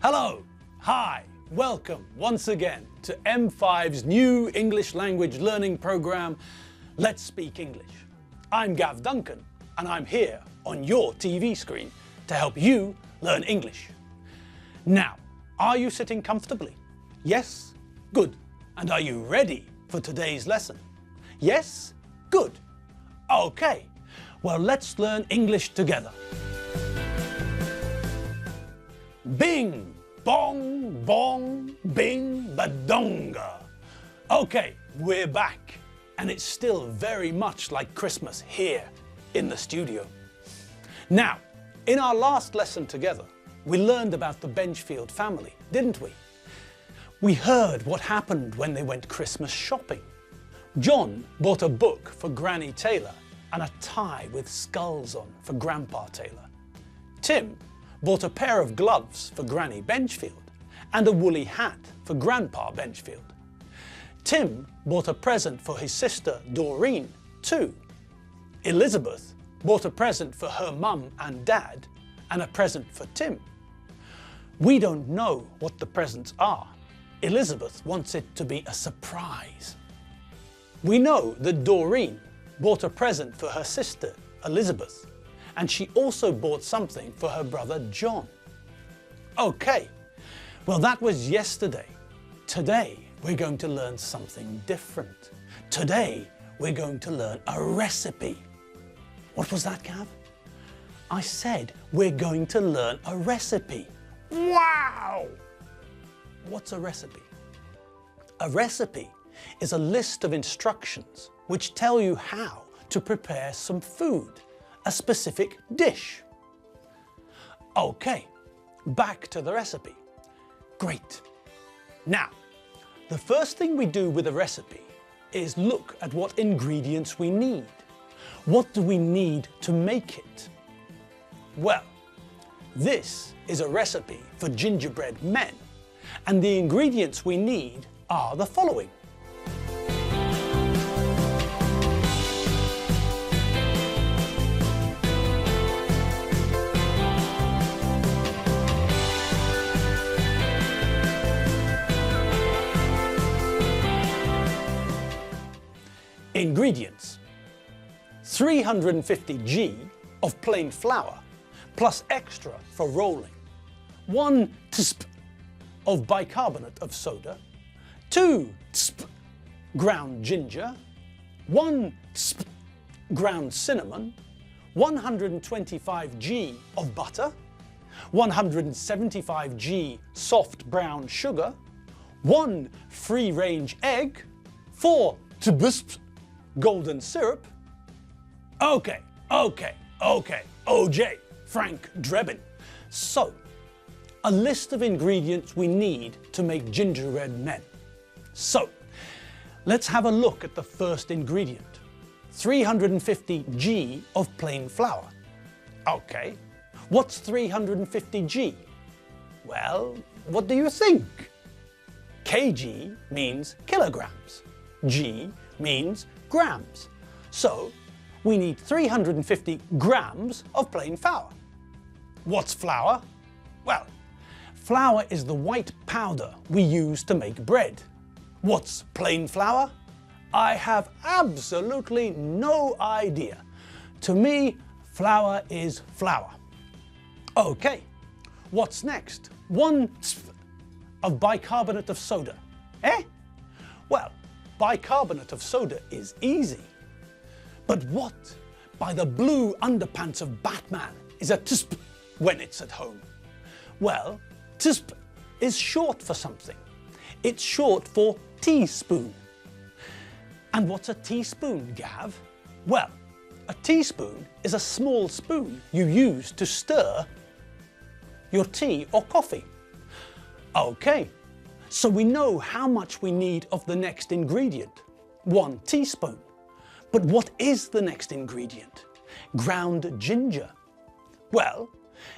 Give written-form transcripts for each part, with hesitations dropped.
Hello, hi, welcome once again to M5's new English language learning program, Let's Speak English. I'm Gav Duncan and I'm here on your TV screen to help you learn English. Now, are you sitting comfortably? Yes? Good. And are you ready for today's lesson? Yes? Good. Okay, well let's learn English together. Bing, bong, bong, bing, badonga. Okay, we're back. And it's still very much like Christmas here in the studio. Now, in our last lesson together, we learned about the Benchfield family, didn't we? We heard what happened when they went Christmas shopping. John bought a book for Granny Taylor and a tie with skulls on for Grandpa Taylor. Tim bought a pair of gloves for Granny Benchfield and a woolly hat for Grandpa Benchfield. Tim bought a present for his sister Doreen too. Elizabeth bought a present for her mum and dad and a present for Tim. We don't know what the presents are. Elizabeth wants it to be a surprise. We know that Doreen bought a present for her sister Elizabeth, and she also bought something for her brother John. Okay, well that was yesterday. Today we're going to learn something different. Today we're going to learn a recipe. What was that, Gav? I said we're going to learn a recipe. Wow! What's a recipe? A recipe is a list of instructions which tell you how to prepare some food, a specific dish. Okay, back to the recipe. Great. Now, the first thing we do with a recipe is look at what ingredients we need. What do we need to make it? Well, this is a recipe for gingerbread men, and the ingredients we need are the following. Ingredients: 350 g of plain flour, plus extra for rolling, 1 tsp of bicarbonate of soda, 2 tsp ground ginger, 1 tsp ground cinnamon, 125 g of butter, 175 g soft brown sugar, 1 free-range egg, 4 tsp golden syrup. Okay, OJ, Frank Drebin. So, a list of ingredients we need to make gingerbread men. So, let's have a look at the first ingredient. 350 g of plain flour. Okay, what's 350 g? Well, what do you think? kg means kilograms. G means grams. So, we need 350 grams of plain flour. What's flour? Well, flour is the white powder we use to make bread. What's plain flour? I have absolutely no idea. To me, flour is flour. Okay, what's next? 1 tsp of bicarbonate of soda. Eh? Well, bicarbonate of soda is easy. But what by the blue underpants of Batman is a tsp when it's at home? Well, tsp is short for something. It's short for teaspoon. And what's a teaspoon, Gav? Well, a teaspoon is a small spoon you use to stir your tea or coffee. Okay, so we know how much we need of the next ingredient, 1 teaspoon. But what is the next ingredient? Ground ginger. Well,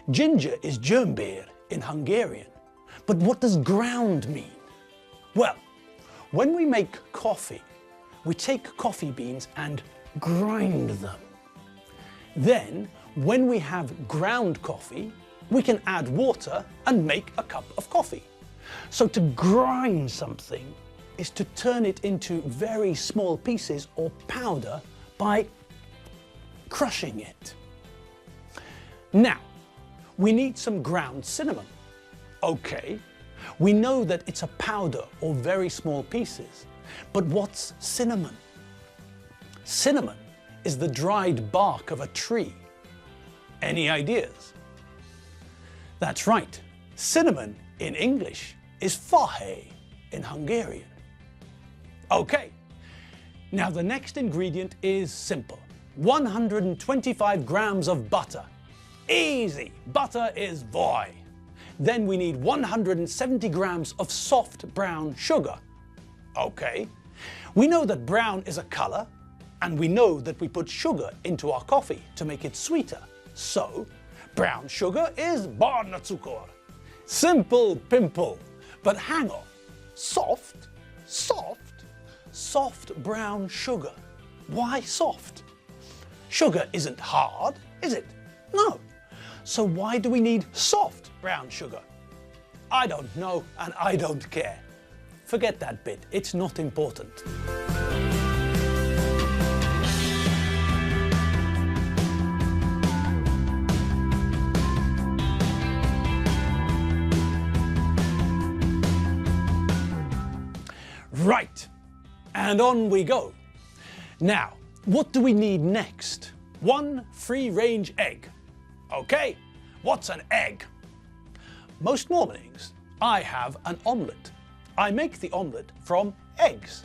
ginger is germbeer in Hungarian. But what does ground mean? Well, when we make coffee, we take coffee beans and grind them. Then, when we have ground coffee, we can add water and make a cup of coffee. So to grind something is to turn it into very small pieces or powder by crushing it. Now, we need some ground cinnamon. Okay, we know that it's a powder or very small pieces, but what's cinnamon? Cinnamon is the dried bark of a tree. Any ideas? That's right, cinnamon in English is fahe in Hungarian. Okay, now the next ingredient is simple. 125 grams of butter. Easy, butter is voi. Then we need 170 grams of soft brown sugar. Okay, we know that brown is a color, and we know that we put sugar into our coffee to make it sweeter. So, brown sugar is barnacukor. Simple pimple. But hang on, soft brown sugar. Why soft? Sugar isn't hard, is it? No. So why do we need soft brown sugar? I don't know and I don't care. Forget that bit, it's not important. Right, and on we go. Now, what do we need next? One free-range egg. Okay, what's an egg? Most mornings, I have an omelette. I make the omelette from eggs.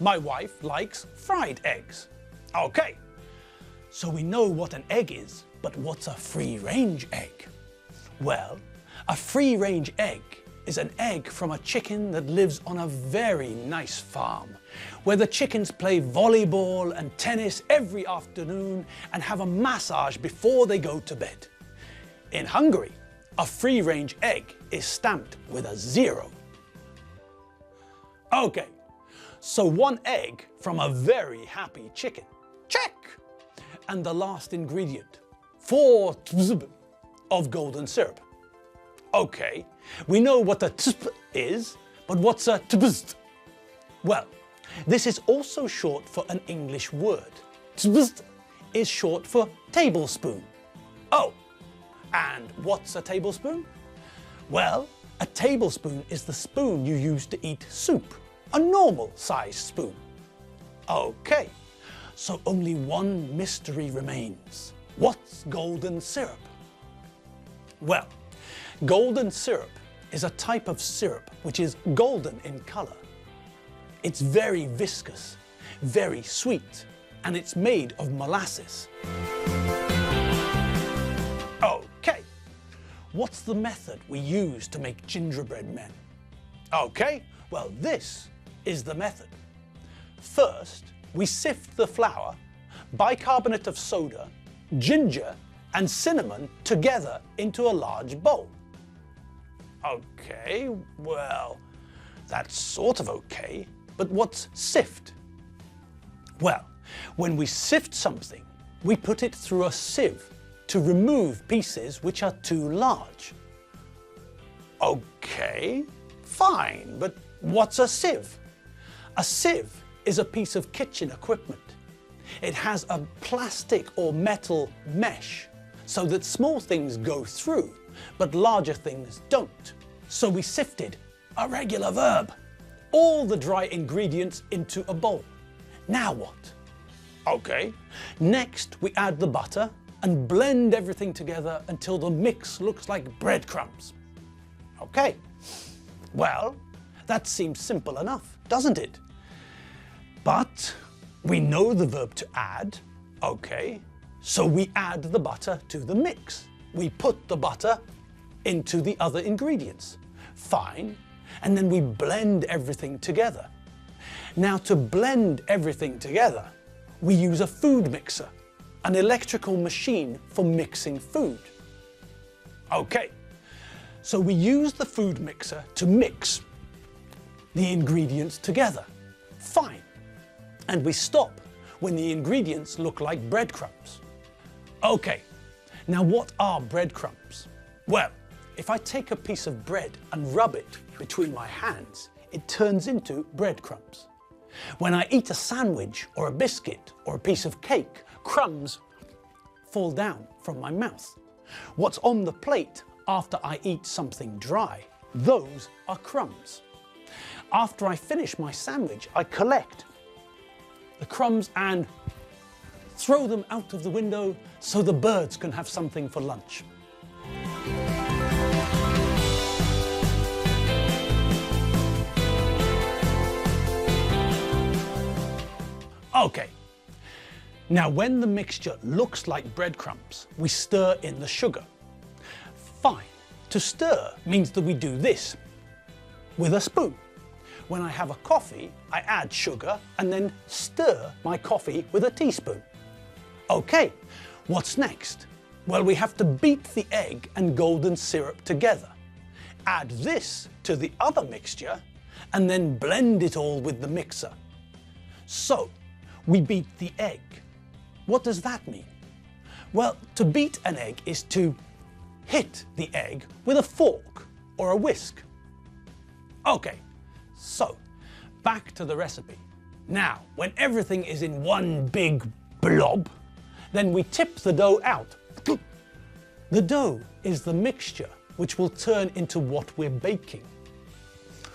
My wife likes fried eggs. Okay, so we know what an egg is, but what's a free-range egg? Well, a free-range egg is an egg from a chicken that lives on a very nice farm, where the chickens play volleyball and tennis every afternoon and have a massage before they go to bed. In Hungary, a free-range egg is stamped with a 0. Okay, so one egg from a very happy chicken. Check! And the last ingredient, 4 tzb of golden syrup. Okay, we know what a tzp is, but what's a tzbst? Well, this is also short for an English word. Tzbst is short for tablespoon. Oh, and what's a tablespoon? Well, a tablespoon is the spoon you use to eat soup, a normal size spoon. Okay, so only one mystery remains. What's golden syrup? Well, golden syrup is a type of syrup which is golden in color. It's very viscous, very sweet, and it's made of molasses. Okay, what's the method we use to make gingerbread men? Okay, well this is the method. First, we sift the flour, bicarbonate of soda, ginger, and cinnamon together into a large bowl. Okay, well, that's sort of okay, but what's sift? Well, when we sift something, we put it through a sieve to remove pieces which are too large. Okay, fine, but what's a sieve? A sieve is a piece of kitchen equipment. It has a plastic or metal mesh so that small things go through, but larger things don't. So we sifted, a regular verb, all the dry ingredients into a bowl. Now what? Okay, next we add the butter and blend everything together until the mix looks like breadcrumbs. Okay, well, that seems simple enough, doesn't it? But we know the verb to add, okay, so we add the butter to the mix. We put the butter into the other ingredients. Fine, and then we blend everything together. Now to blend everything together, we use a food mixer, an electrical machine for mixing food. Okay, so we use the food mixer to mix the ingredients together. Fine, and we stop when the ingredients look like breadcrumbs. Okay, now what are breadcrumbs? Well, if I take a piece of bread and rub it between my hands, it turns into breadcrumbs. When I eat a sandwich or a biscuit or a piece of cake, crumbs fall down from my mouth. What's on the plate after I eat something dry, those are crumbs. After I finish my sandwich, I collect the crumbs and throw them out of the window so the birds can have something for lunch. Okay, now when the mixture looks like breadcrumbs, we stir in the sugar. Fine, to stir means that we do this with a spoon. When I have a coffee, I add sugar and then stir my coffee with a teaspoon. Okay, what's next? Well, we have to beat the egg and golden syrup together. Add this to the other mixture and then blend it all with the mixer. So, we beat the egg. What does that mean? Well, to beat an egg is to hit the egg with a fork or a whisk. Okay, so back to the recipe. Now, when everything is in one big blob, then we tip the dough out. The dough is the mixture which will turn into what we're baking.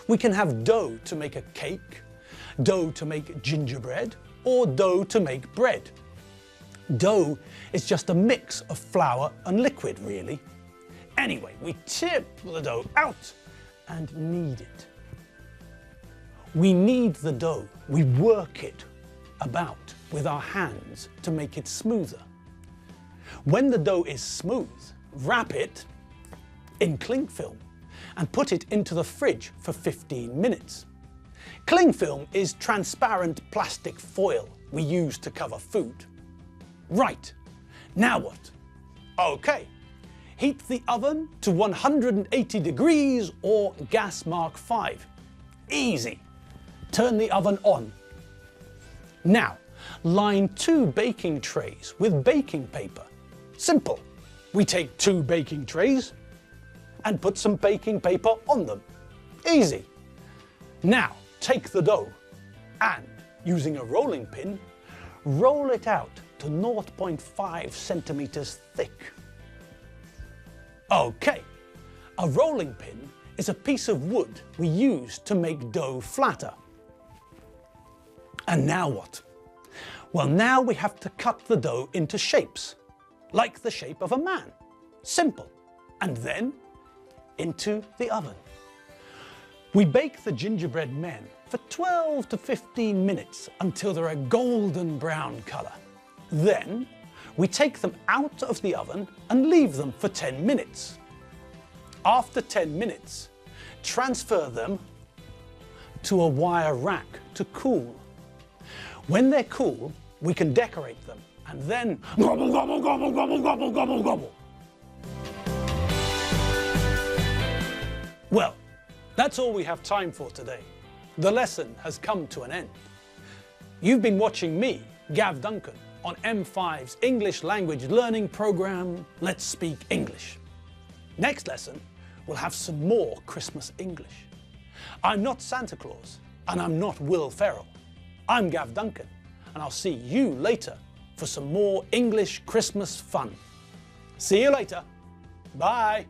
We can have dough to make a cake, dough to make gingerbread, or dough to make bread. Dough is just a mix of flour and liquid, really. Anyway, we tip the dough out and knead it. We knead the dough, we work it about with our hands to make it smoother. When the dough is smooth, wrap it in cling film and put it into the fridge for 15 minutes. Cling film is transparent plastic foil we use to cover food. Right, now what? Okay, heat the oven to 180 degrees or gas mark 5. Easy. Turn the oven on. Now, line 2 baking trays with baking paper. Simple. We take 2 baking trays and put some baking paper on them. Easy. Now, take the dough and, using a rolling pin, roll it out to 0.5 centimeters thick. Okay, a rolling pin is a piece of wood we use to make dough flatter. And now what? Well, now we have to cut the dough into shapes, like the shape of a man. Simple. And then into the oven. We bake the gingerbread men for 12 to 15 minutes until they're a golden brown colour. Then we take them out of the oven and leave them for 10 minutes. After 10 minutes, transfer them to a wire rack to cool. When they're cool, we can decorate them and then gobble, gobble, gobble, gobble, gobble, gobble, gobble. Well, that's all we have time for today. The lesson has come to an end. You've been watching me, Gav Duncan, on M5's English language learning program, Let's Speak English. Next lesson, we'll have some more Christmas English. I'm not Santa Claus, and I'm not Will Ferrell. I'm Gav Duncan, and I'll see you later for some more English Christmas fun. See you later. Bye.